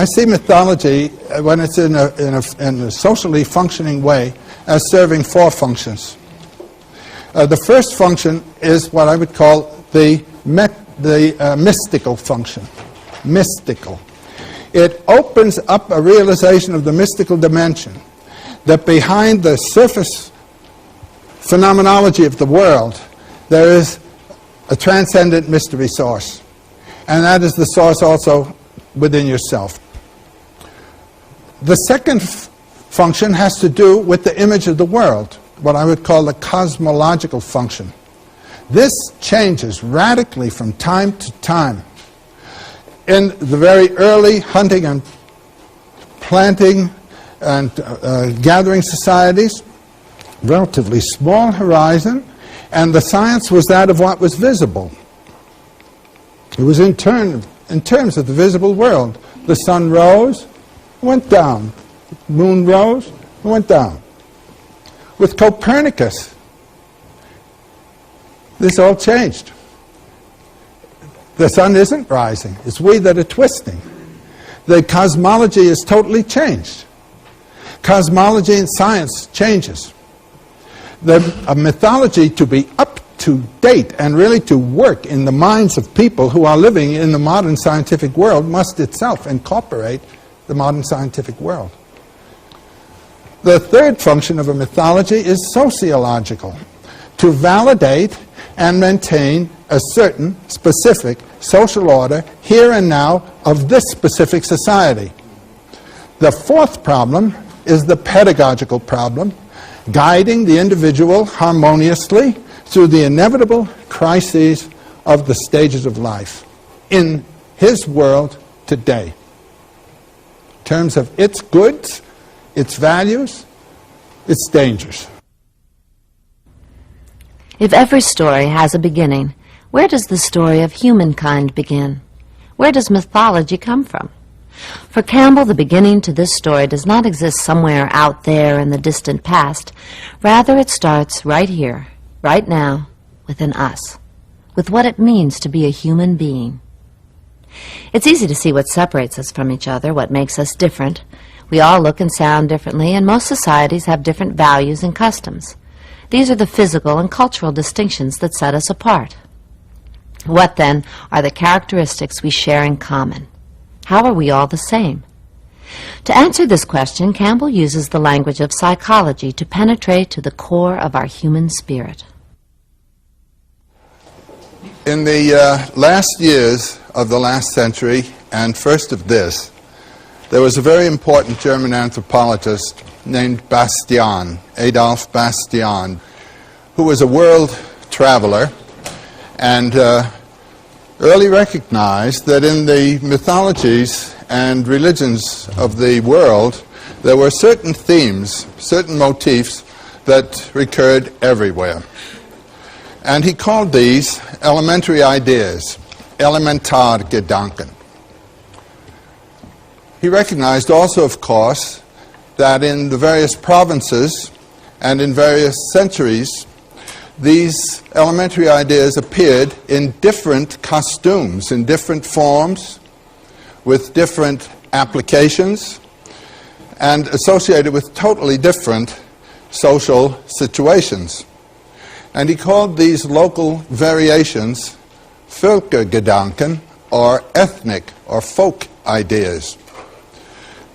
I see mythology, when it's in a socially functioning way, as serving four functions. The first function is what I would call the mystical function. Mystical. It opens up a realization of the mystical dimension, that behind the surface phenomenology of the world, there is a transcendent mystery source. And that is the source also within yourself. The second function has to do with the image of the world, what I would call the cosmological function. This changes radically from time to time. In the very early hunting and planting and gathering societies, relatively small horizon, and the science was that of what was visible. It was in terms of the visible world. The sun rose, went down. The moon rose, went down. With Copernicus, this all changed. The sun isn't rising. It's we that are twisting. The cosmology is totally changed. Cosmology in science changes. The mythology to be up to date and really to work in the minds of people who are living in the modern scientific world must itself incorporate the modern scientific world. The third function of a mythology is sociological, to validate and maintain a certain specific social order here and now of this specific society. The fourth problem is the pedagogical problem, guiding the individual harmoniously through the inevitable crises of the stages of life in his world today, in terms of its goods, its values, its dangers. If every story has a beginning, where does the story of humankind begin? Where does mythology come from? For Campbell, the beginning to this story does not exist somewhere out there in the distant past. Rather, it starts right here, right now, within us, with what it means to be a human being. It's easy to see what separates us from each other, what makes us different. We all look and sound differently, and most societies have different values and customs. These are the physical and cultural distinctions that set us apart. What, then, are the characteristics we share in common? How are we all the same? To answer this question, Campbell uses the language of psychology to penetrate to the core of our human spirit. In the last years of the last century, and first of this, there was a very important German anthropologist named Bastian, Adolf Bastian, who was a world traveler and early recognized that in the mythologies and religions of the world there were certain themes, certain motifs that recurred everywhere. And he called these elementary ideas, 𝒹𝓈𝓾𝒾𝓃𝒾𝓃. He recognized also, of course, that in the various provinces and in various centuries, these elementary ideas appeared in different costumes, in different forms, with different applications, and associated with totally different social situations. And he called these local variations Völkergedanken, or ethnic or folk ideas.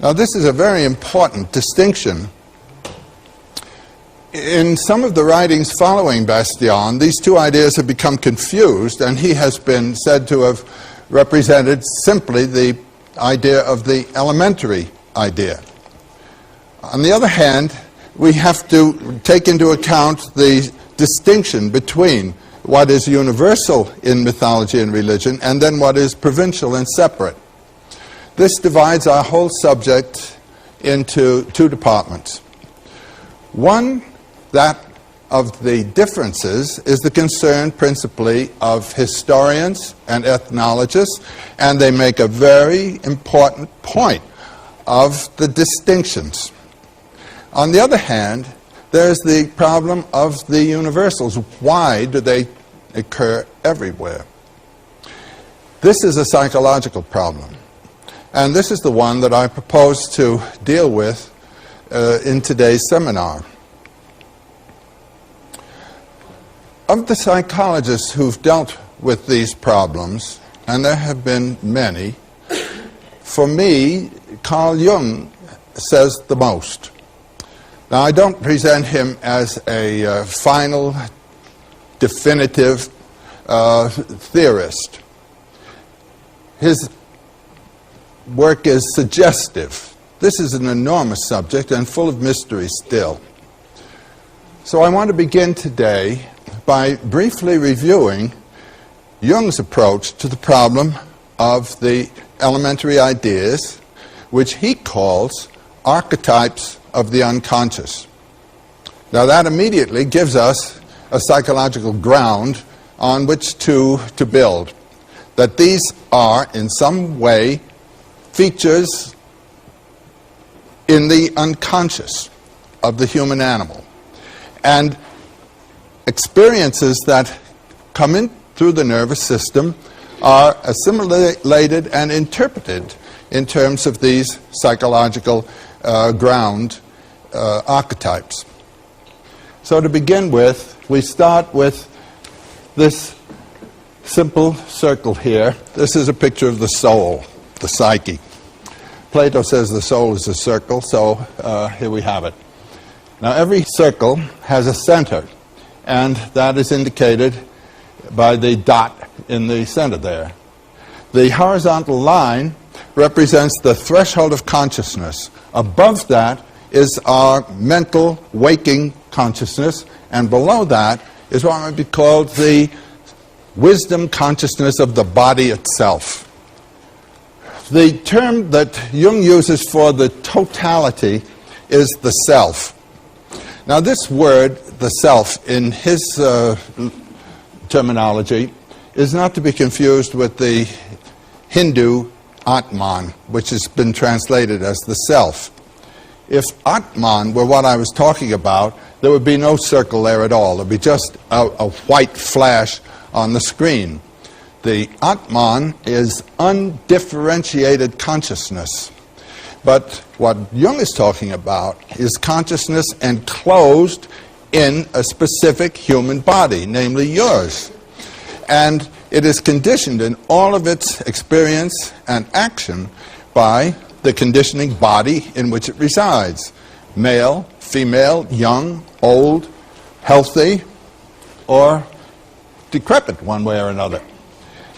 Now, this is a very important distinction. In some of the writings following Bastian, these two ideas have become confused, and he has been said to have represented simply the idea of the elementary idea. On the other hand, we have to take into account the distinction between what is universal in mythology and religion and then what is provincial and separate. This divides our whole subject into two departments. One, that of the differences, is the concern principally of historians and ethnologists, and they make a very important point of the distinctions. On the other hand, there's the problem of the universals. Why do they occur everywhere? This is a psychological problem. And this is the one that I propose to deal with in today's seminar. Of the psychologists who've dealt with these problems, and there have been many, for me, Carl Jung says the most. Now, I don't present him as a final, definitive theorist. His work is suggestive. This is an enormous subject and full of mystery still. So I want to begin today by briefly reviewing Jung's approach to the problem of the elementary ideas, which he calls archetypes of the unconscious. Now that immediately gives us a psychological ground on which to build, that these are in some way features in the unconscious of the human animal, and experiences that come in through the nervous system are assimilated and interpreted in terms of these psychological ground archetypes. So to begin with, we start with this simple circle here. This is a picture of the soul, the psyche. Plato says the soul is a circle, so here we have it. Now every circle has a center, and that is indicated by the dot in the center there. The horizontal line represents the threshold of consciousness. Above that is our mental waking consciousness, and below that is what might be called the wisdom consciousness of the body itself. The term that Jung uses for the totality is the self. Now this word, the self, in his terminology, is not to be confused with the Hindu Atman, which has been translated as the self. If Atman were what I was talking about, there would be no circle there at all. There would be just a white flash on the screen. The Atman is undifferentiated consciousness. But what Jung is talking about is consciousness enclosed in a specific human body, namely yours. And it is conditioned in all of its experience and action by the conditioning body in which it resides. Male, female, young, old, healthy, or decrepit one way or another.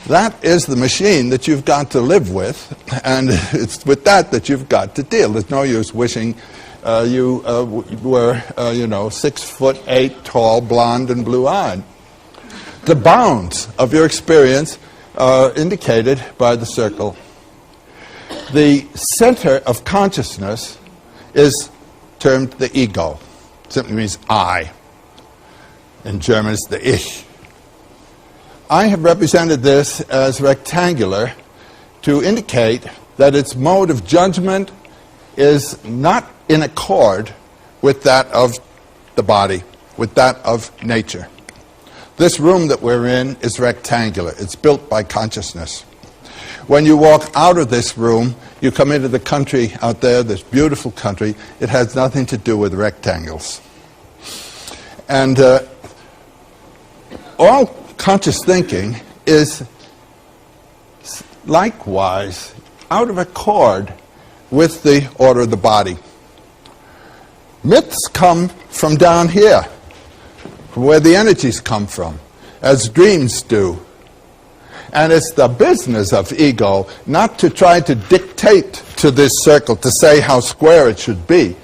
That is the machine that you've got to live with, and it's with that you've got to deal. There's no use wishing you were, 6'8", tall, blonde, and blue-eyed. The bounds of your experience are indicated by the circle. The center of consciousness is termed the ego. It simply means I. In German, it's the Ich. I have represented this as rectangular to indicate that its mode of judgment is not in accord with that of the body, with that of nature. This room that we're in is rectangular. It's built by consciousness. When you walk out of this room, you come into the country out there, this beautiful country. It has nothing to do with rectangles. And all conscious thinking is likewise out of accord with the order of the body. Myths come from down here, from where the energies come from, as dreams do. And it's the business of ego not to try to dictate to this circle, to say how square it should be,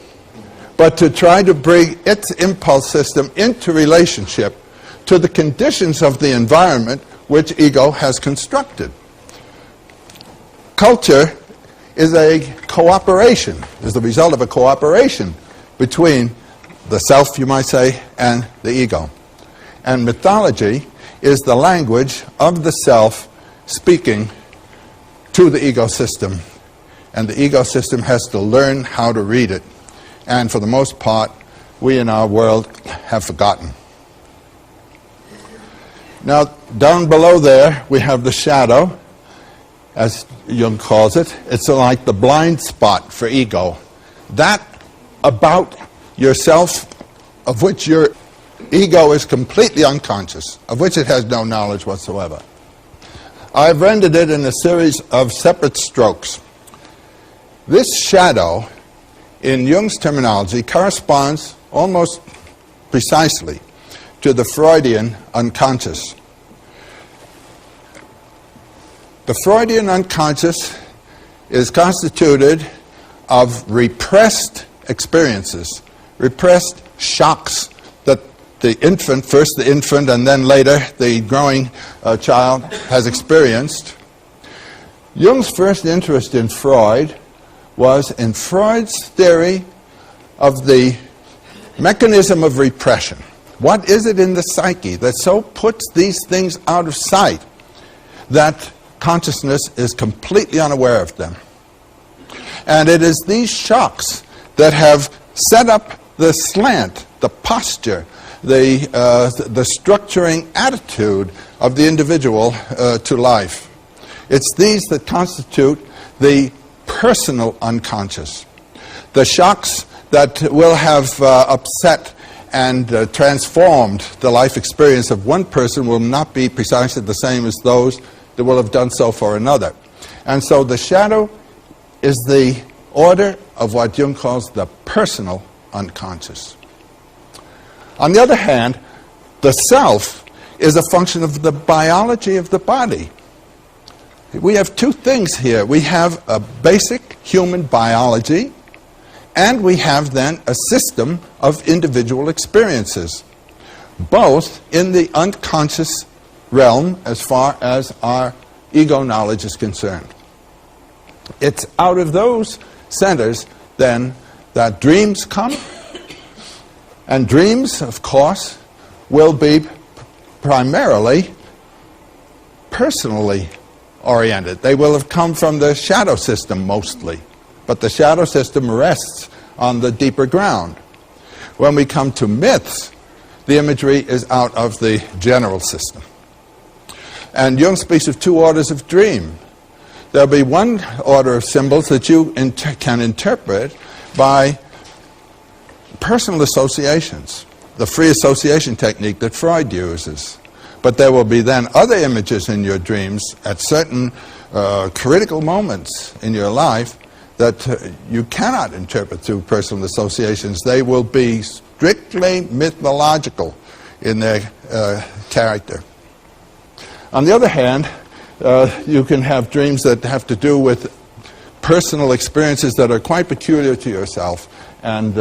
but to try to bring its impulse system into relationship to the conditions of the environment which ego has constructed. Culture is a cooperation, is the result of a cooperation between the self, you might say, and the ego. And mythology is the language of the self speaking to the ego system. And the ego system has to learn how to read it. And for the most part, we in our world have forgotten. Now, down below there, we have the shadow. as Jung calls it. It's like the blind spot for ego. That about yourself of which your ego is completely unconscious, of which it has no knowledge whatsoever. I've rendered it in a series of separate strokes. This shadow, in Jung's terminology, corresponds almost precisely to the Freudian unconscious. The Freudian unconscious is constituted of repressed experiences, repressed shocks that the infant, first the infant and then later the growing child has experienced. Jung's first interest in Freud was in Freud's theory of the mechanism of repression. What is it in the psyche that so puts these things out of sight that consciousness is completely unaware of them? And it is these shocks that have set up the slant, the posture, the structuring attitude of the individual to life. It's these that constitute the personal unconscious. The shocks that will have upset and transformed the life experience of one person will not be precisely the same as those that will have done so for another. And so the shadow is the order of what Jung calls the personal unconscious. On the other hand, the self is a function of the biology of the body. We have two things here. We have a basic human biology, and we have then a system of individual experiences, both in the unconscious realm as far as our ego knowledge is concerned. It's out of those centers, then, that dreams come, and dreams, of course, will be primarily personally oriented. They will have come from the shadow system mostly, but the shadow system rests on the deeper ground. When we come to myths, the imagery is out of the general system. And Jung speaks of two orders of dream. There'll be one order of symbols that you can interpret by personal associations, the free association technique that Freud uses. But there will be then other images in your dreams at certain critical moments in your life that you cannot interpret through personal associations. They will be strictly mythological in their character. On the other hand, you can have dreams that have to do with personal experiences that are quite peculiar to yourself. And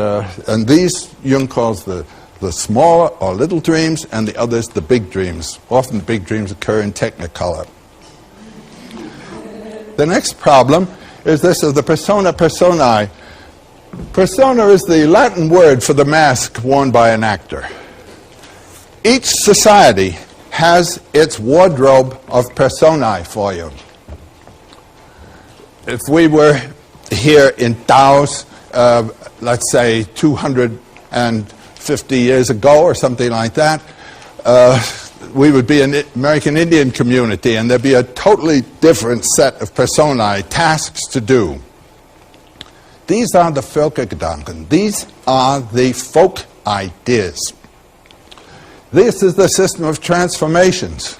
these Jung calls the small or little dreams, and the others the big dreams. Often the big dreams occur in technicolor. The next problem is this of the persona personae. Persona is the Latin word for the mask worn by an actor. Each society has its wardrobe of personae for you. If we were here in Taos, let's say 250 years ago or something like that, we would be an American Indian community, and there'd be a totally different set of personae, tasks to do. These are the Völkergedanken. These are the folk ideas. This is the system of transformations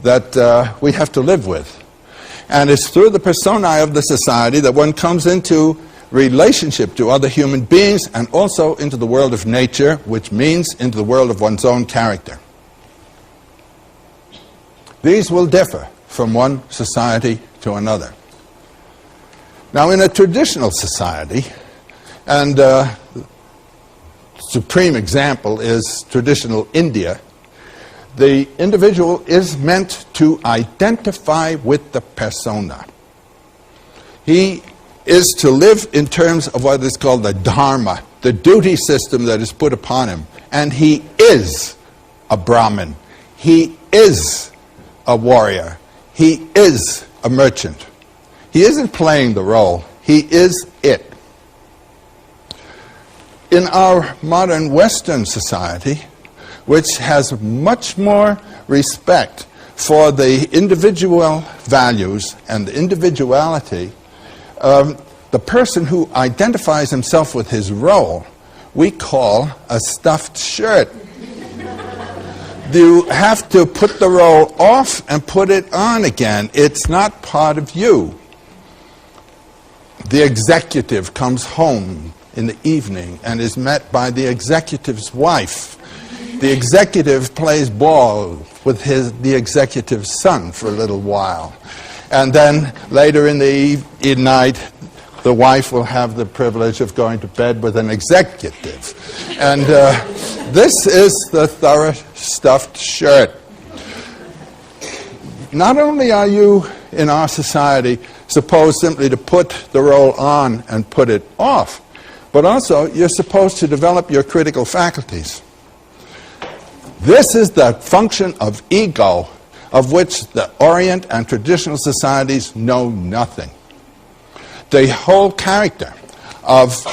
that we have to live with. And it's through the personae of the society that one comes into relationship to other human beings and also into the world of nature, which means into the world of one's own character. These will differ from one society to another. Now, in a traditional society, and supreme example is traditional India, the individual is meant to identify with the persona. He is to live in terms of what is called the dharma, the duty system that is put upon him. And he is a Brahmin. He is a warrior. He is a merchant. He isn't playing the role. He is it. In our modern Western society, which has much more respect for the individual values and the individuality, the person who identifies himself with his role, we call a stuffed shirt. You have to put the role off and put it on again. It's not part of you. The executive comes home in the evening and is met by the executive's wife. The executive plays ball with the executive's son for a little while. And then later in the night, the wife will have the privilege of going to bed with an executive. And this is the thorough stuffed shirt. Not only are you in our society supposed simply to put the role on and put it off, but also you're supposed to develop your critical faculties. This is the function of ego, of which the Orient and traditional societies know nothing. The whole character of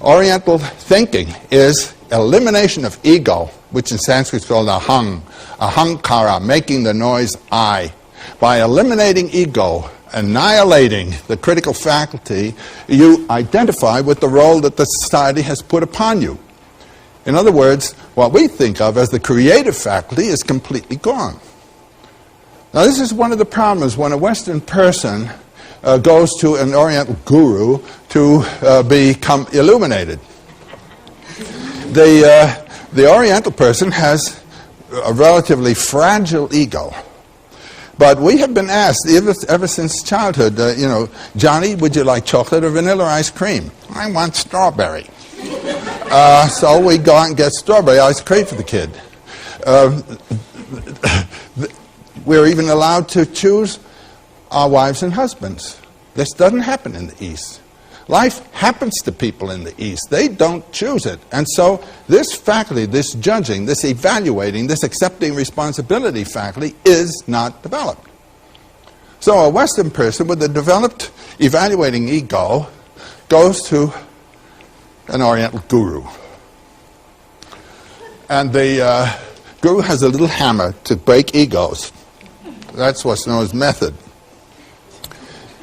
Oriental thinking is elimination of ego, which in Sanskrit is called ahankara, making the noise I. By eliminating ego, annihilating the critical faculty, you identify with the role that the society has put upon you. In other words, what we think of as the creative faculty is completely gone. Now, this is one of the problems when a Western person goes to an Oriental guru to become illuminated. The Oriental person has a relatively fragile ego. But we have been asked ever since childhood, Johnny, would you like chocolate or vanilla ice cream? I want strawberry. So we go out and get strawberry ice cream for the kid. We're even allowed to choose our wives and husbands. This doesn't happen in the East. Life happens to people in the East. They don't choose it. And so this faculty, this judging, this evaluating, this accepting responsibility faculty is not developed. So a Western person with a developed evaluating ego goes to an Oriental guru. And the guru has a little hammer to break egos. That's what's known as method.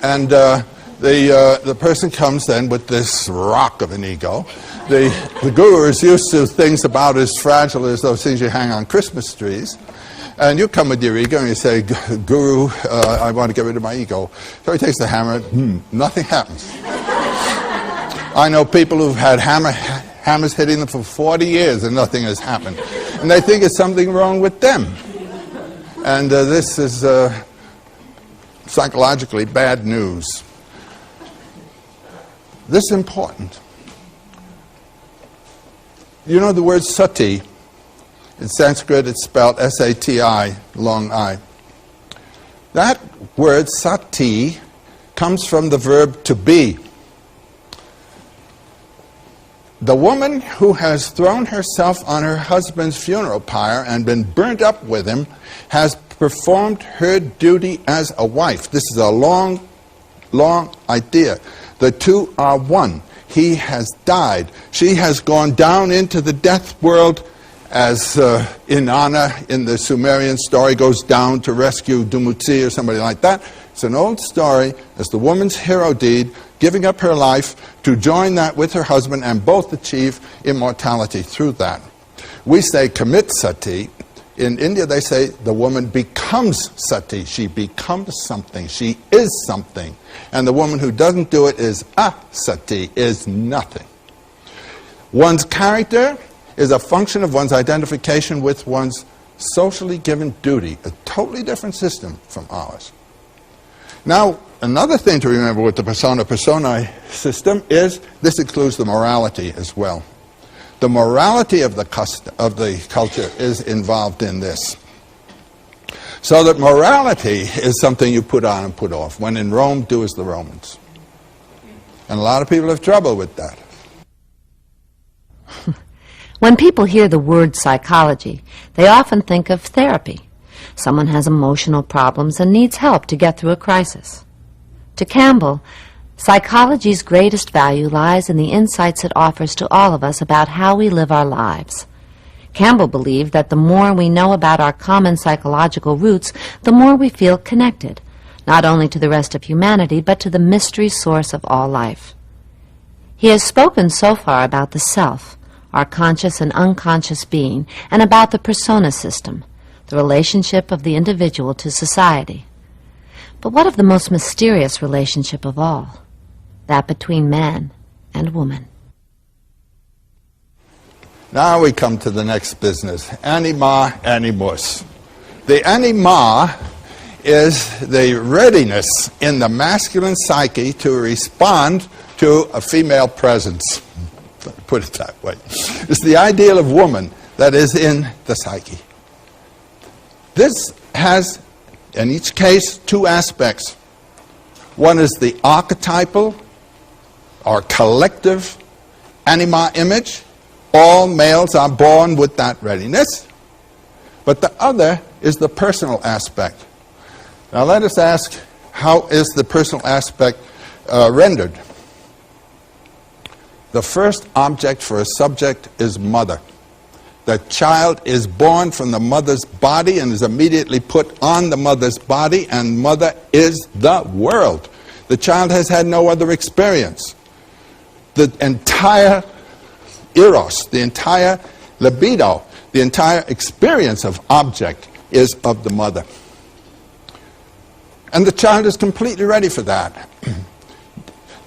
And the person comes then with this rock of an ego. The guru is used to things about as fragile as those things you hang on Christmas trees. And you come with your ego and you say, Guru, I want to get rid of my ego. So he takes the hammer, nothing happens. I know people who've had hammers hitting them for 40 years and nothing has happened. And they think it's something wrong with them. And this is psychologically bad news. This is important. You know the word sati? In Sanskrit it's spelled S-A-T-I, long I. That word sati comes from the verb to be. The woman who has thrown herself on her husband's funeral pyre and been burnt up with him has performed her duty as a wife. This is a long, long idea. The two are one. He has died. She has gone down into the death world as Inanna in the Sumerian story goes down to rescue Dumutsi or somebody like that. It's an old story. It's the woman's hero deed, giving up her life to join that with her husband and both achieve immortality through that. We say commit sati. In India they say the woman becomes sati. She becomes something. She is something. And the woman who doesn't do it is asati, is nothing. One's character is a function of one's identification with one's socially given duty, a totally different system from ours. Now, another thing to remember with the persona-personae system is this includes the morality as well. The morality of the culture is involved in this. So that morality is something you put on and put off. When in Rome, do as the Romans. And a lot of people have trouble with that. When people hear the word psychology, they often think of therapy. Someone has emotional problems and needs help to get through a crisis. To Campbell, psychology's greatest value lies in the insights it offers to all of us about how we live our lives. Campbell believed that the more we know about our common psychological roots, the more we feel connected, not only to the rest of humanity, but to the mystery source of all life. He has spoken so far about the self, our conscious and unconscious being, and about the persona system, the relationship of the individual to society. But what of the most mysterious relationship of all, that between man and woman? Now we come to the next business, anima animus. The anima is the readiness in the masculine psyche to respond to a female presence. Put it that way. It's the ideal of woman that is in the psyche. This has, in each case, two aspects. One is the archetypal or collective anima image. All males are born with that readiness. But the other is the personal aspect. Now let us ask, how is the personal aspect rendered? The first object for a subject is mother. The child is born from the mother's body and is immediately put on the mother's body, and mother is the world. The child has had no other experience. The entire eros, the entire libido, the entire experience of object is of the mother. And the child is completely ready for that.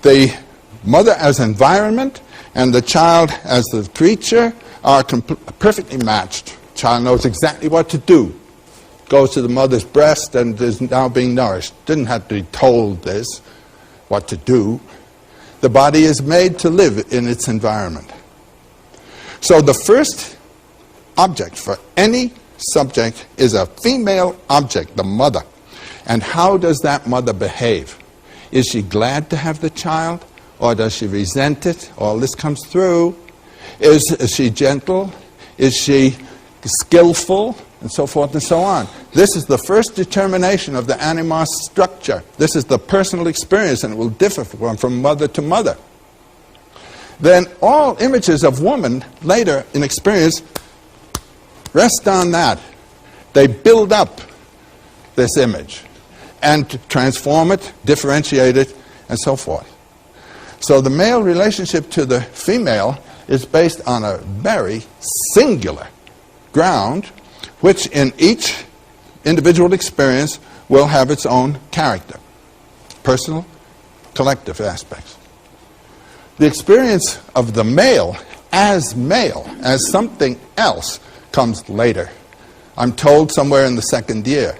The mother as environment and the child as the creature are perfectly matched. The child knows exactly what to do. Goes to the mother's breast and is now being nourished. Didn't have to be told this, what to do. The body is made to live in its environment. So the first object for any subject is a female object, the mother. And how does that mother behave? Is she glad to have the child, or does she resent it? All this comes through. Is she gentle? Is she skillful? And so forth and so on. This is the first determination of the anima structure. This is the personal experience, and it will differ from mother to mother. Then all images of woman later in experience rest on that. They build up this image and transform it, differentiate it, and so forth. So the male relationship to the female is based on a very singular ground, which in each individual experience will have its own character, personal, collective aspects. The experience of the male, as something else, comes later. I'm told somewhere in the second year.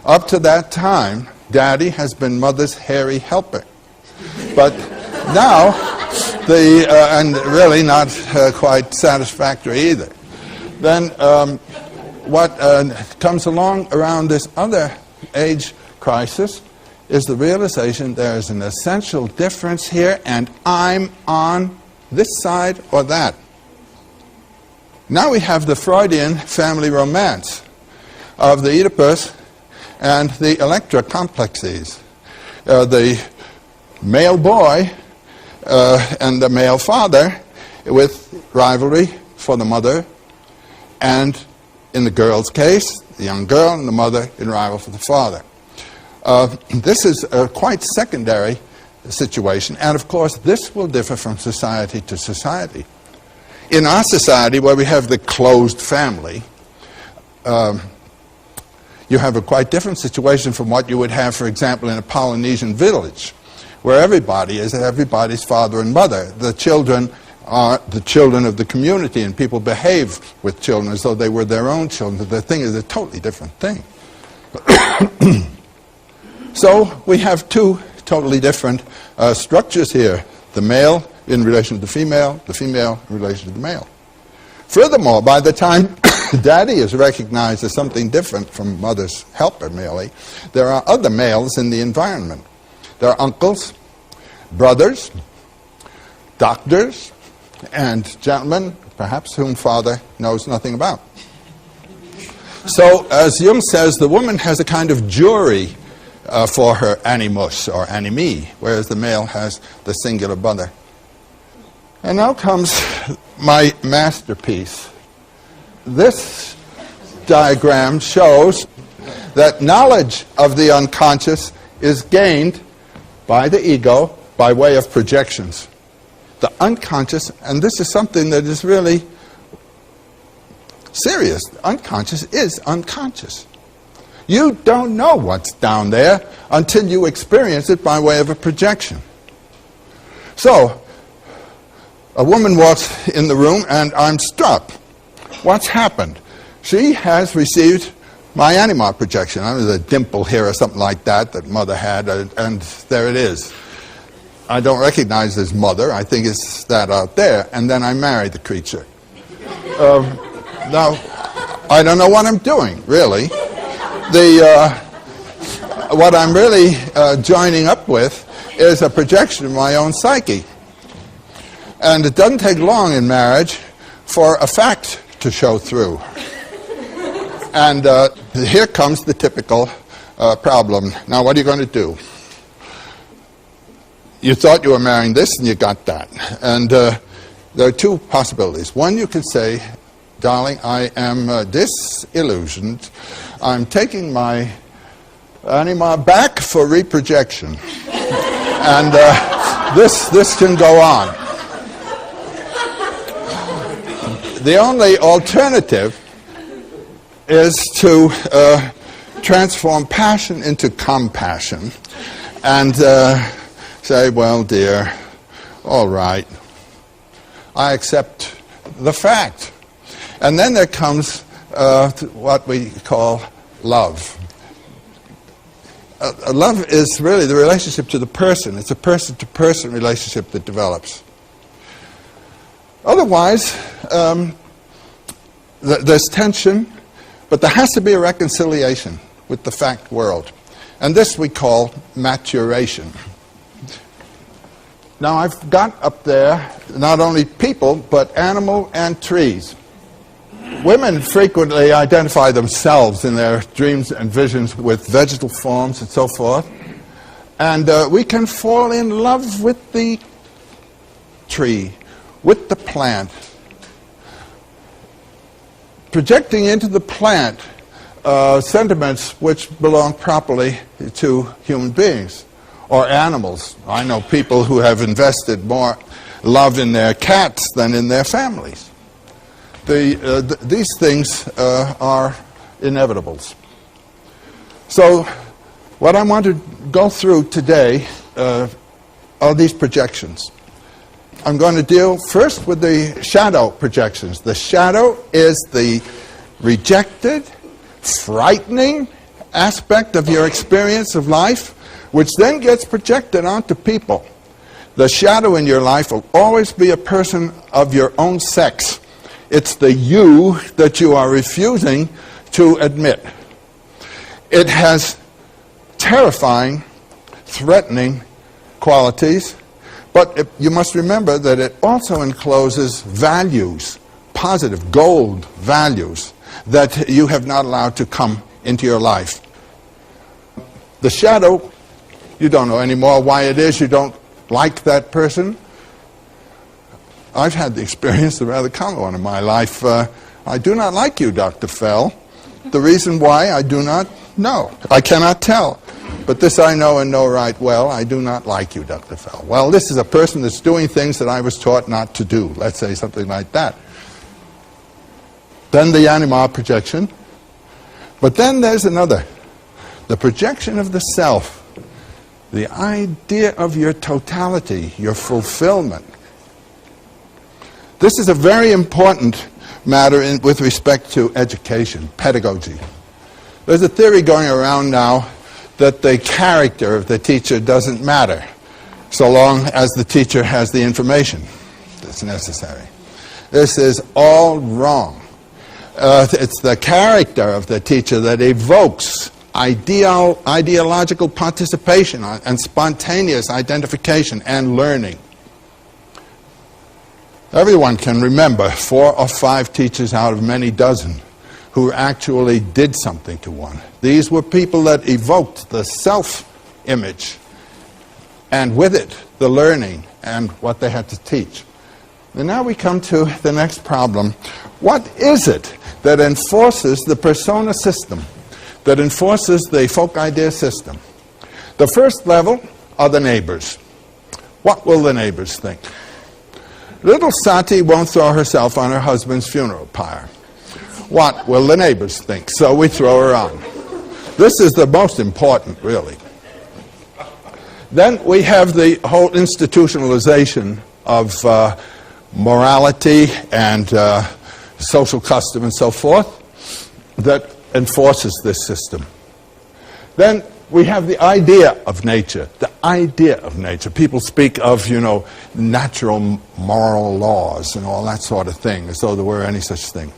Up to that time, Daddy has been mother's hairy helper. But now, and really not quite satisfactory either. Then what comes along around this other age crisis is the realization there is an essential difference here, and I'm on this side or that. Now we have the Freudian family romance of the Oedipus and the Electra complexes. The male boy and the male father with rivalry for the mother, and in the girl's case, the young girl and the mother in rival for the father. This is a quite secondary situation, and of course this will differ from society to society. In our society, where we have the closed family, you have a quite different situation from what you would have, for example, in a Polynesian village, where everybody is everybody's father and mother. The children are the children of the community, and people behave with children as though they were their own children. The thing is a totally different thing. So we have two totally different structures here. The male in relation to the female in relation to the male. Furthermore, by the time Daddy is recognized as something different from mother's helper merely, there are other males in the environment. There are uncles, brothers, doctors, and gentlemen, perhaps whom father knows nothing about. So, as Jung says, the woman has a kind of jury for her animus or animi, whereas the male has the singular mother. And now comes my masterpiece. this diagram shows that knowledge of the unconscious is gained by the ego by way of projections. The unconscious, and this is something that is really serious, unconscious is unconscious. You don't know what's down there until you experience it by way of a projection. So, a woman walks in the room and I'm struck. What's happened? She has received my animal projection. I was a dimple here or something like that that mother had, and there it is. I don't recognize this mother. I think it's that out there. And then I married the creature. Now, I don't know what I'm doing, really. What I'm really joining up with is a projection of my own psyche. And it doesn't take long in marriage for a fact to show through. And here comes the typical problem. Now, what are you going to do? You thought you were marrying this and you got that. And there are two possibilities. One, you could say, darling, I am disillusioned. I'm taking my anima back for reprojection. And this can go on. The only alternative is to transform passion into compassion and say, well, dear, all right, I accept the fact. And then there comes what we call love. Love is really the relationship to the person. It's a person-to-person relationship that develops. Otherwise, there's tension, but there has to be a reconciliation with the fact world. And this we call maturation. Now, I've got up there not only people, but animal and trees. Women frequently identify themselves in their dreams and visions with vegetal forms and so forth. And we can fall in love with the tree, with the plant, projecting into the plant sentiments which belong properly to human beings or animals. I know people who have invested more love in their cats than in their families. These things are inevitables. So what I want to go through today are these projections. I'm going to deal first with the shadow projections. The shadow is the rejected, frightening aspect of your experience of life, which then gets projected onto people. The shadow in your life will always be a person of your own sex. It's the you that you are refusing to admit. It has terrifying, threatening qualities, but you must remember that it also encloses values, positive gold values, that you have not allowed to come into your life. The shadow, you don't know anymore why it is you don't like that person. I've had the experience, a rather common one in my life. I do not like you, Dr. Fell. The reason why, I do not know. I cannot tell. But this I know and know right well. I do not like you, Dr. Fell. Well, this is a person that's doing things that I was taught not to do. Let's say something like that. Then the anima projection. But then there's another. The projection of the self. The idea of your totality, your fulfillment. This is a very important matter with respect to education, pedagogy. There's a theory going around now that the character of the teacher doesn't matter so long as the teacher has the information that's necessary. This is all wrong. It's the character of the teacher that evokes ideological participation and spontaneous identification and learning. Everyone can remember 4 or 5 teachers out of many dozen who actually did something to one. These were people that evoked the self-image, and with it, the learning and what they had to teach. And now we come to the next problem. What is it that enforces the persona system, that enforces the folk idea system. The first level are the neighbors. What will the neighbors think? Little Sati won't throw herself on her husband's funeral pyre. What will the neighbors think? So we throw her on. This is the most important, really. Then we have the whole institutionalization of morality and social custom and so forth that enforces this system. Then we have the idea of nature, the idea of nature. People speak of, natural moral laws and all that sort of thing, as though there were any such thing.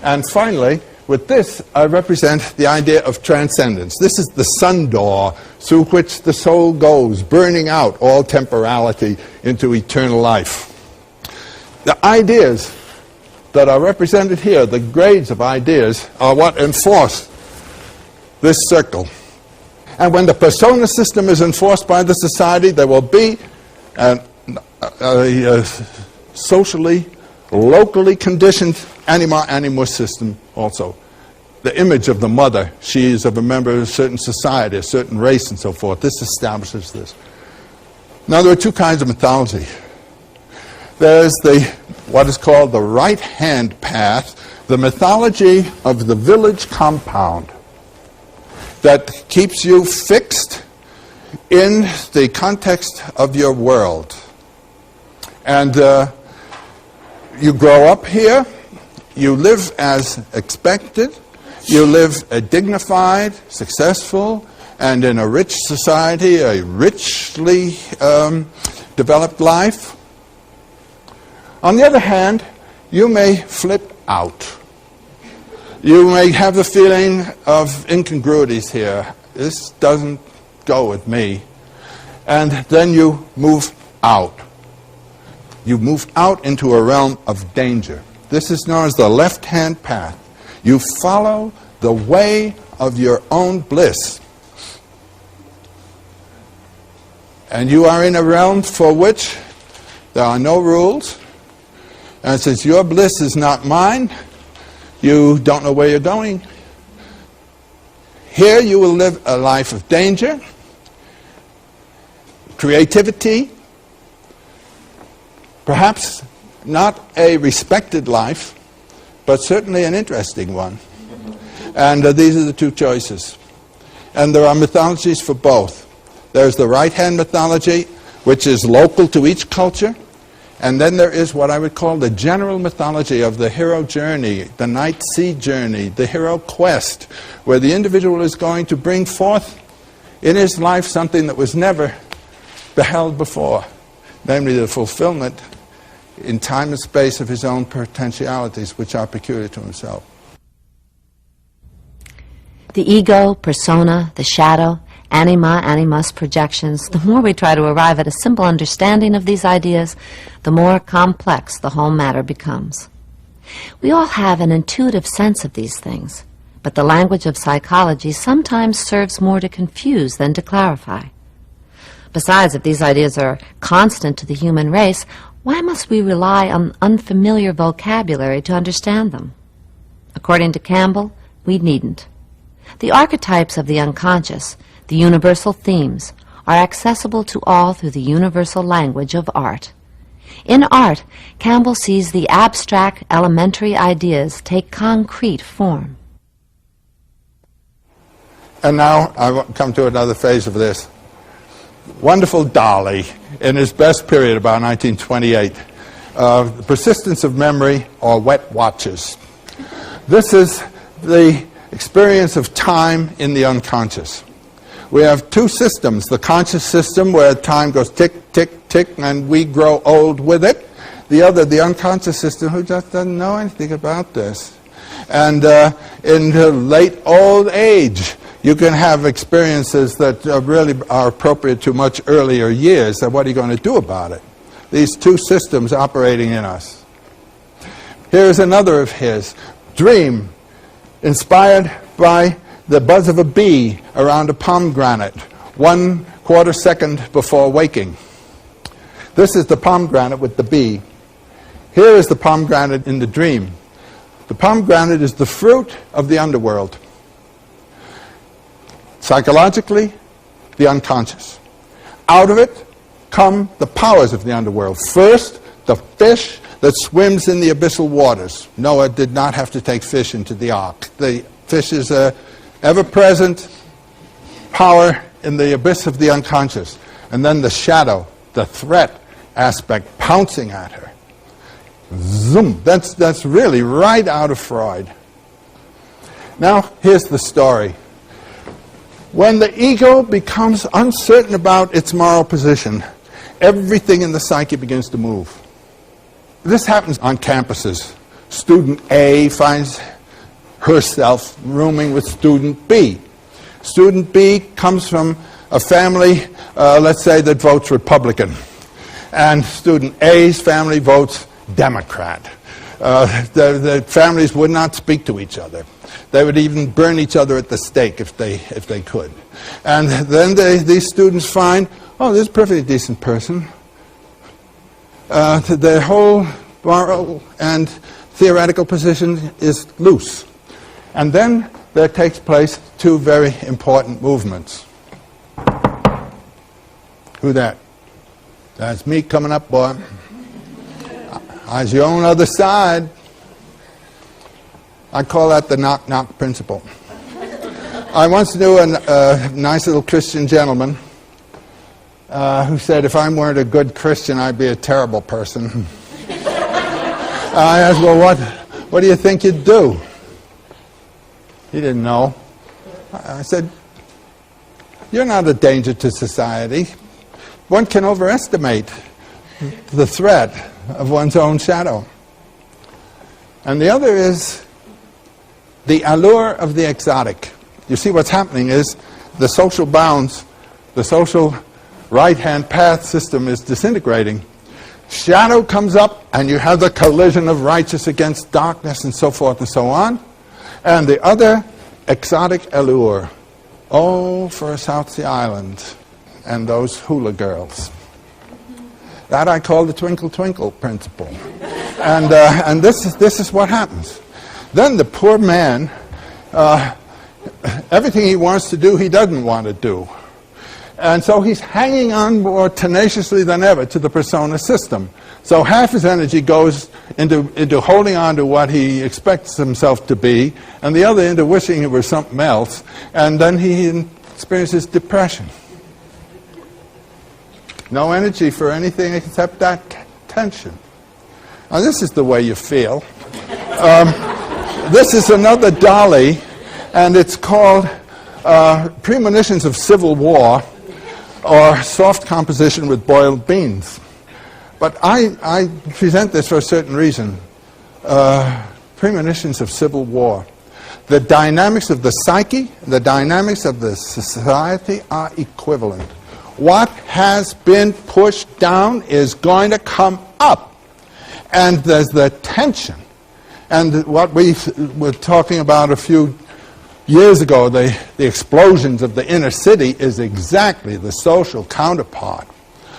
And finally, with this, I represent the idea of transcendence. This is the sun door through which the soul goes, burning out all temporality into eternal life. The ideas that are represented here, the grades of ideas, are what enforce this circle. And when the persona system is enforced by the society, there will be a socially, locally conditioned anima-animus system also. The image of the mother, she is of a member of a certain society, a certain race and so forth. This establishes this. Now there are two kinds of mythology. There's what is called the right-hand path, the mythology of the village compound that keeps you fixed in the context of your world. And you grow up here, you live as expected, you live a dignified, successful, and in a rich society, a richly developed life. On the other hand, you may flip out. You may have the feeling of incongruities here. This doesn't go with me. And then you move out. You move out into a realm of danger. This is known as the left-hand path. You follow the way of your own bliss. And you are in a realm for which there are no rules. And since your bliss is not mine, you don't know where you're going. Here you will live a life of danger, creativity, perhaps not a respected life, but certainly an interesting one. And these are the two choices. And there are mythologies for both. There's the right-hand mythology, which is local to each culture. And then there is what I would call the general mythology of the hero journey, the night sea journey, the hero quest, where the individual is going to bring forth in his life something that was never beheld before, namely the fulfillment in time and space of his own potentialities, which are peculiar to himself. The ego, persona, the shadow, anima, animus, projections, the more we try to arrive at a simple understanding of these ideas, the more complex the whole matter becomes. We all have an intuitive sense of these things, but the language of psychology sometimes serves more to confuse than to clarify. Besides, if these ideas are constant to the human race, why must we rely on unfamiliar vocabulary to understand them? According to Campbell, we needn't. The archetypes of the unconscious, the universal themes, are accessible to all through the universal language of art. In art, Campbell sees the abstract, elementary ideas take concrete form. And now I come to another phase of this. Wonderful Dali, in his best period, about 1928, persistence of memory or wet watches. This is the experience of time in the unconscious. We have two systems, the conscious system where time goes tick, tick, tick, and we grow old with it. The other, the unconscious system, who just doesn't know anything about this. And in the late old age, you can have experiences that really are appropriate to much earlier years. And what are you going to do about it? These two systems operating in us. Here's another of his. Dream, inspired by the buzz of a bee around a pomegranate, 1/4 second before waking. This is the pomegranate with the bee. Here is the pomegranate in the dream. The pomegranate is the fruit of the underworld. Psychologically, the unconscious. Out of it come the powers of the underworld. First, the fish that swims in the abyssal waters. Noah did not have to take fish into the ark. The fish is an ever-present power in the abyss of the unconscious. And then the shadow, the threat aspect pouncing at her. Zoom. That's really right out of Freud. Now, here's the story. When the ego becomes uncertain about its moral position, everything in the psyche begins to move. This happens on campuses. Student A finds herself rooming with student B. Student B comes from a family, let's say, that votes Republican. And student A's family votes Democrat. The families would not speak to each other. They would even burn each other at the stake if they could. And then these students find, oh, this is a perfectly decent person. Their whole moral and theoretical position is loose. And then there takes place two very important movements. Who that? That's me coming up, boy. Eyes your own other side. I call that the knock-knock principle. I once knew a nice little Christian gentleman who said, if I weren't a good Christian, I'd be a terrible person. I asked, well, what do you think you'd do? He didn't know. I said, you're not a danger to society. One can overestimate the threat of one's own shadow. And the other is the allure of the exotic. You see, what's happening is the social bounds, the social right-hand path system is disintegrating. Shadow comes up, and you have the collision of righteous against darkness and so forth and so on. And the other, exotic allure. Oh, for a South Sea Island and those hula girls. That I call the twinkle twinkle principle. And this is what happens. Then the poor man, everything he wants to do, he doesn't want to do. And so he's hanging on more tenaciously than ever to the persona system. So half his energy goes into holding on to what he expects himself to be, and the other into wishing it were something else, and then he experiences depression. No energy for anything except that tension. Now this is the way you feel. This is another Dolly, and it's called Premonitions of Civil War, or Soft Composition with Boiled Beans. But I present this for a certain reason. Premonitions of Civil War. The dynamics of the psyche, the dynamics of the society are equivalent. What has been pushed down is going to come up. And there's the tension. And what we were talking about a few years ago, the explosions of the inner city, is exactly the social counterpart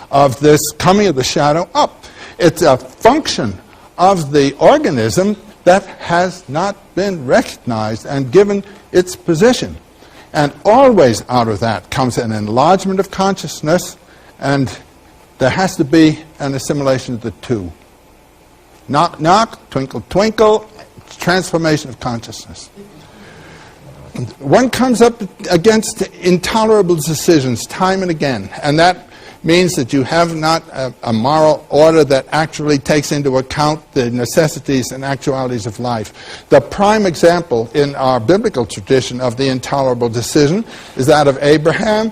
of this coming of the shadow up. It's a function of the organism that has not been recognized and given its position. And always out of that comes an enlargement of consciousness, and there has to be an assimilation of the two. Knock, knock, twinkle, twinkle, transformation of consciousness. One comes up against intolerable decisions time and again, and that means that you have not a moral order that actually takes into account the necessities and actualities of life. The prime example in our biblical tradition of the intolerable decision is that of Abraham,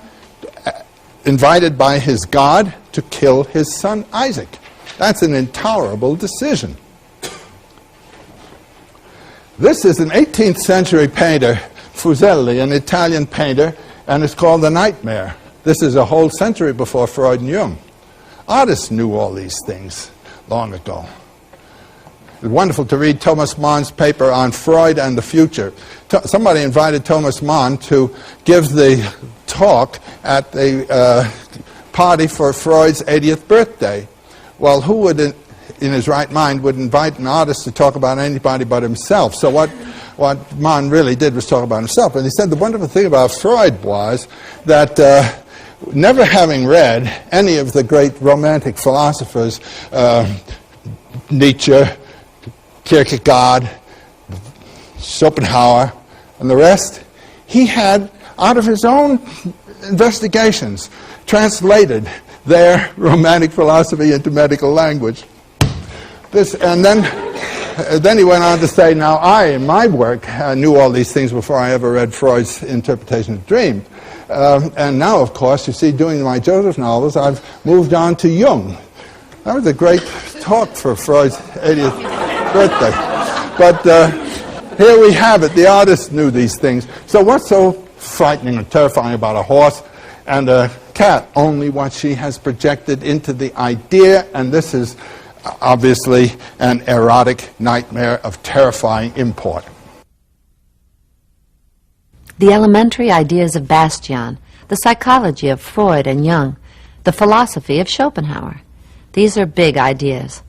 invited by his God to kill his son Isaac. That's an intolerable decision. This is an 18th century painter, Fuseli, an Italian painter, and it's called The Nightmare. This is a whole century before Freud and Jung. Artists knew all these things long ago. It's wonderful to read Thomas Mann's paper on Freud and the future. Somebody invited Thomas Mann to give the talk at the party for Freud's 80th birthday. Well, who would in his right mind would invite an artist to talk about anybody but himself. So what Mann really did was talk about himself. And he said the wonderful thing about Freud was that never having read any of the great romantic philosophers, Nietzsche, Kierkegaard, Schopenhauer, and the rest, he had, out of his own investigations, translated their romantic philosophy into medical language. And then he went on to say, now I, in my work, knew all these things before I ever read Freud's interpretation of dream. And now, of course, you see, doing my Joseph novels, I've moved on to Jung. That was a great talk for Freud's 80th birthday. But here we have it. The artist knew these things. So what's so frightening or terrifying about a horse and a cat? Only what she has projected into the idea, and this is obviously an erotic nightmare of terrifying import. The elementary ideas of Bastian, the psychology of Freud and Jung, the philosophy of Schopenhauer. These are big ideas.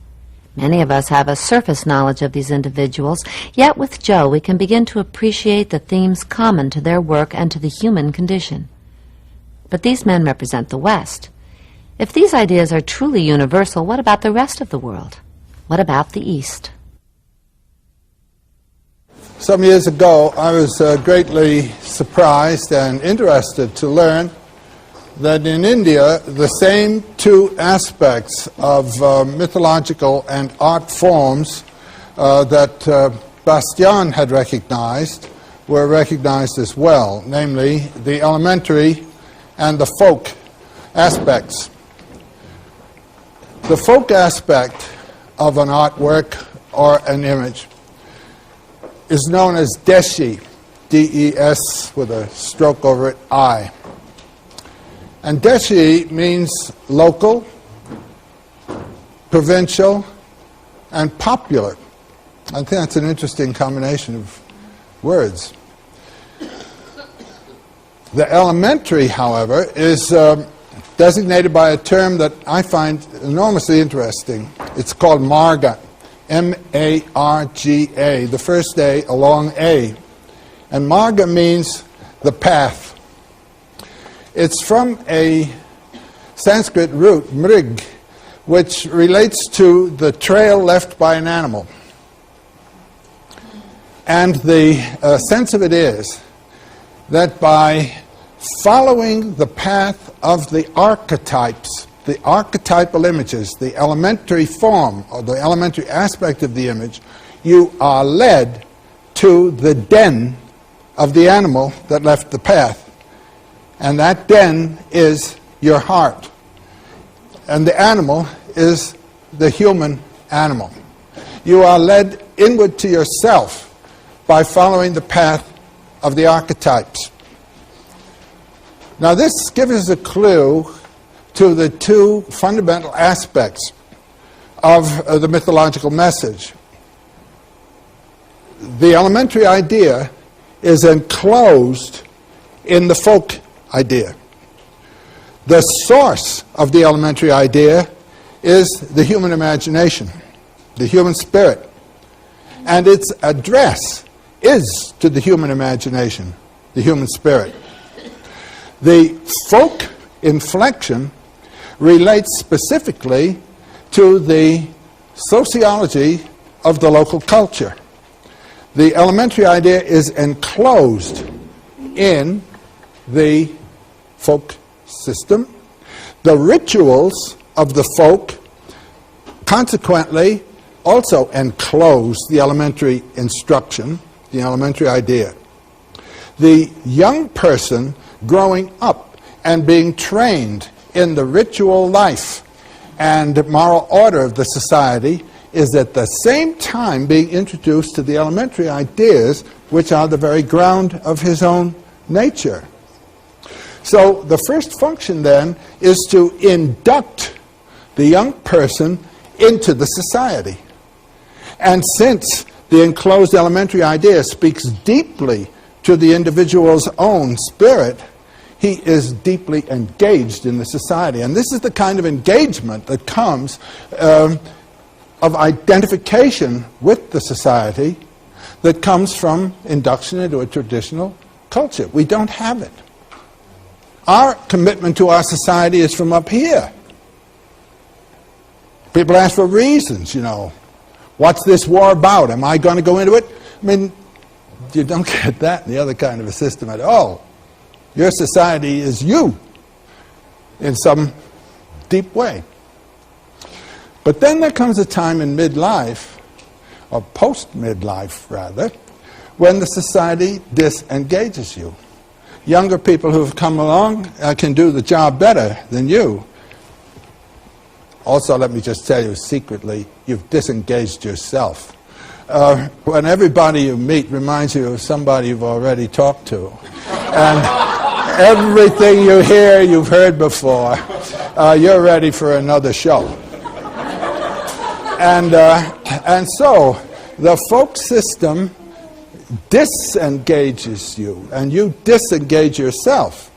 Many of us have a surface knowledge of these individuals, yet with Joe we can begin to appreciate the themes common to their work and to the human condition. But these men represent the West. If these ideas are truly universal, what about the rest of the world? What about the East? Some years ago, I was greatly surprised and interested to learn that in India, the same two aspects of mythological and art forms that Bastian had recognized were recognized as well, namely the elementary and the folk aspects. The folk aspect of an artwork or an image is known as deshi, D-E-S with a stroke over it, I. And deshi means local, provincial, and popular. I think that's an interesting combination of words. The elementary, however, is designated by a term that I find enormously interesting. It's called marga, M-A-R-G-A, the first A, a long A. And marga means the path. It's from a Sanskrit root, mrig, which relates to the trail left by an animal. And the sense of it is that by following the path of the archetypes, the archetypal images, the elementary form or the elementary aspect of the image, you are led to the den of the animal that left the path. And that den is your heart. And the animal is the human animal. You are led inward to yourself by following the path of the archetypes. Now this gives us a clue to the two fundamental aspects of the mythological message. The elementary idea is enclosed in the folk idea. The source of the elementary idea is the human imagination, the human spirit, and its address is to the human imagination, the human spirit. The folk inflection relates specifically to the sociology of the local culture. The elementary idea is enclosed in the folk system. The rituals of the folk consequently also enclose the elementary instruction, the elementary idea. The young person growing up and being trained in the ritual life and moral order of the society is at the same time being introduced to the elementary ideas which are the very ground of his own nature. So the first function then is to induct the young person into the society. And since the enclosed elementary idea speaks deeply to the individual's own spirit, he is deeply engaged in the society. And this is the kind of engagement that comes of identification with the society that comes from induction into a traditional culture. We don't have it. Our commitment to our society is from up here. People ask for reasons, you know. What's this war about? Am I going to go into it? I mean, you don't get that in the other kind of a system at all. Your society is you in some deep way. But then there comes a time in midlife, or post-midlife rather, when the society disengages you. Younger people who have come along can do the job better than you. Also, let me just tell you secretly, you've disengaged yourself. When everybody you meet reminds you of somebody you've already talked to. And everything you hear, you've heard before. You're ready for another show. And so, the folk system disengages you, and you disengage yourself.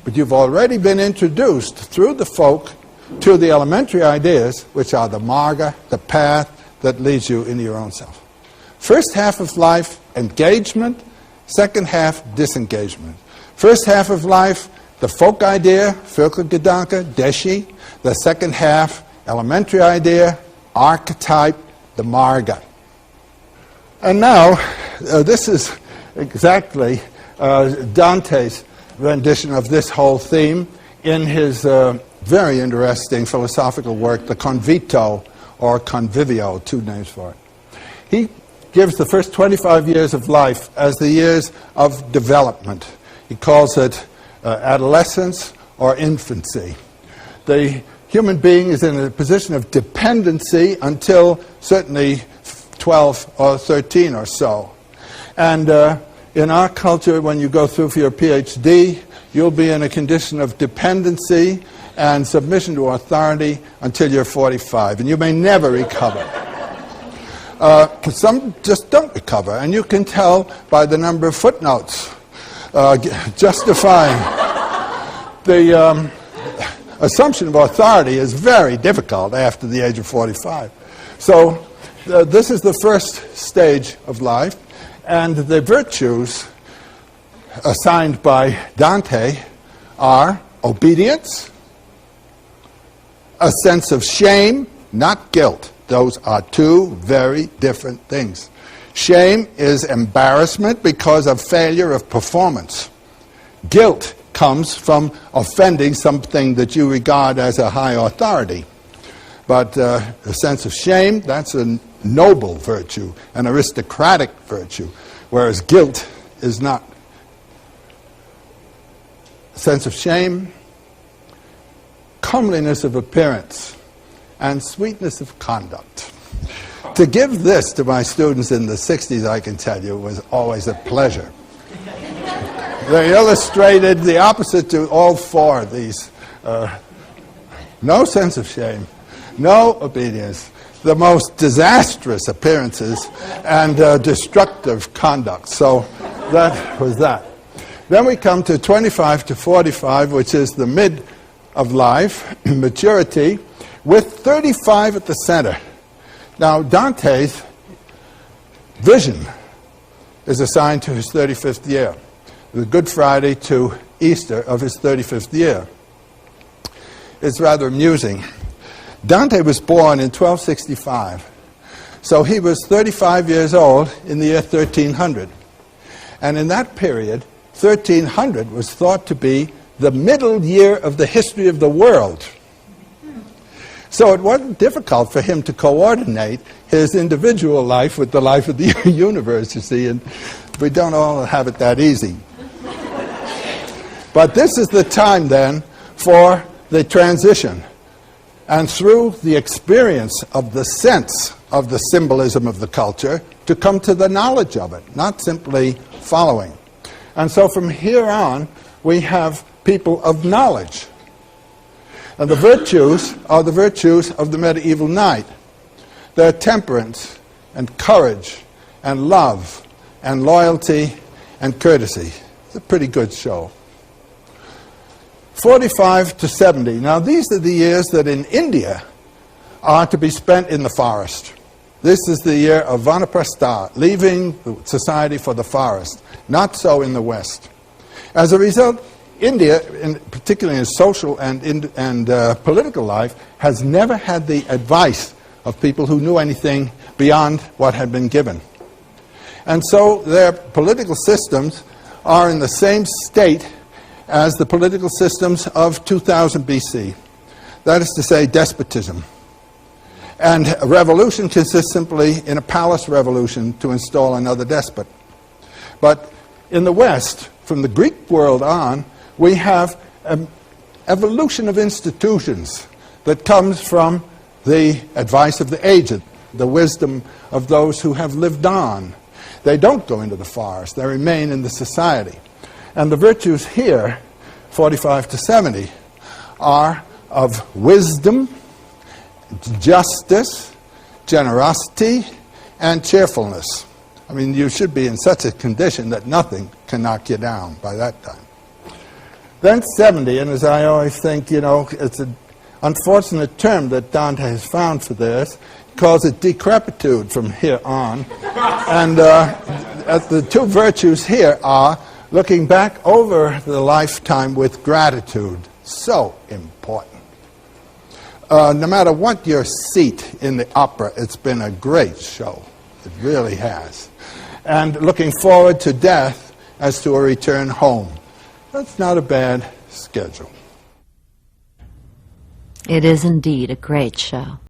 But you've already been introduced through the folk to the elementary ideas, which are the marga, the path that leads you into your own self. First half of life, engagement. Second half, disengagement. First half of life, the folk idea, 𝒸𝓃𝒾𝓃𝒾𝓃. The second half, elementary idea, archetype, the marga. And now, this is exactly Dante's rendition of this whole theme in his very interesting philosophical work, the 𝒸𝓈𝒃𝒾𝒸𝑒𝓇𝑅, or 𝒸𝑒𝑔𝑚, 2 names for it. He gives the first 25 years of life as the years of development. He calls it adolescence or infancy. The human being is in a position of dependency until certainly 12 or 13 or so. And in our culture, when you go through for your PhD, you'll be in a condition of dependency and submission to authority until you're 45, and you may never recover. Some just don't recover, and you can tell by the number of footnotes justifying the assumption of authority is very difficult after the age of 45. So this is the first stage of life, and the virtues assigned by Dante are obedience, a sense of shame, not guilt. Those are two very different things. Shame is embarrassment because of failure of performance. Guilt comes from offending something that you regard as a high authority. But a sense of shame, that's a noble virtue, an aristocratic virtue, whereas guilt is not. A sense of shame, comeliness of appearance, and sweetness of conduct. To give this to my students in the 60s, I can tell you, was always a pleasure. They illustrated the opposite to all four of these. No sense of shame, no obedience, the most disastrous appearances, and destructive conduct. So that was that. Then we come to 25 to 45, which is the mid of life, maturity, with 35 at the center. Now, Dante's vision is assigned to his 35th year, the Good Friday to Easter of his 35th year. It's rather amusing. Dante was born in 1265, so he was 35 years old in the year 1300. And in that period, 1300 was thought to be the middle year of the history of the world. So it wasn't difficult for him to coordinate his individual life with the life of the universe, you see, and we don't all have it that easy. But this is the time then for the transition. And through the experience of the sense of the symbolism of the culture, to come to the knowledge of it, not simply following. And so from here on, we have people of knowledge. And the virtues are the virtues of the medieval knight. They're temperance and courage and love and loyalty and courtesy. It's a pretty good show. 45 to 70. Now these are the years that in India are to be spent in the forest. This is the year of vanaprastha, leaving the society for the forest. Not so in the West. As a result, India, particularly in social and political life, has never had the advice of people who knew anything beyond what had been given. And so their political systems are in the same state as the political systems of 2000 BC. That is to say, despotism. And a revolution consists simply in a palace revolution to install another despot. But in the West, from the Greek world on, we have an evolution of institutions that comes from the advice of the aged, the wisdom of those who have lived on. They don't go into the forest, they remain in the society. And the virtues here, 45 to 70, are of wisdom, justice, generosity, and cheerfulness. I mean, you should be in such a condition that nothing can knock you down by that time. Then 70, and as I always think, you know, it's an unfortunate term that Dante has found for this. He calls it decrepitude from here on. And the two virtues here are looking back over the lifetime with gratitude. So important. No matter what your seat in the opera, it's been a great show. It really has. And looking forward to death as to a return home. That's not a bad schedule. It is indeed a great show.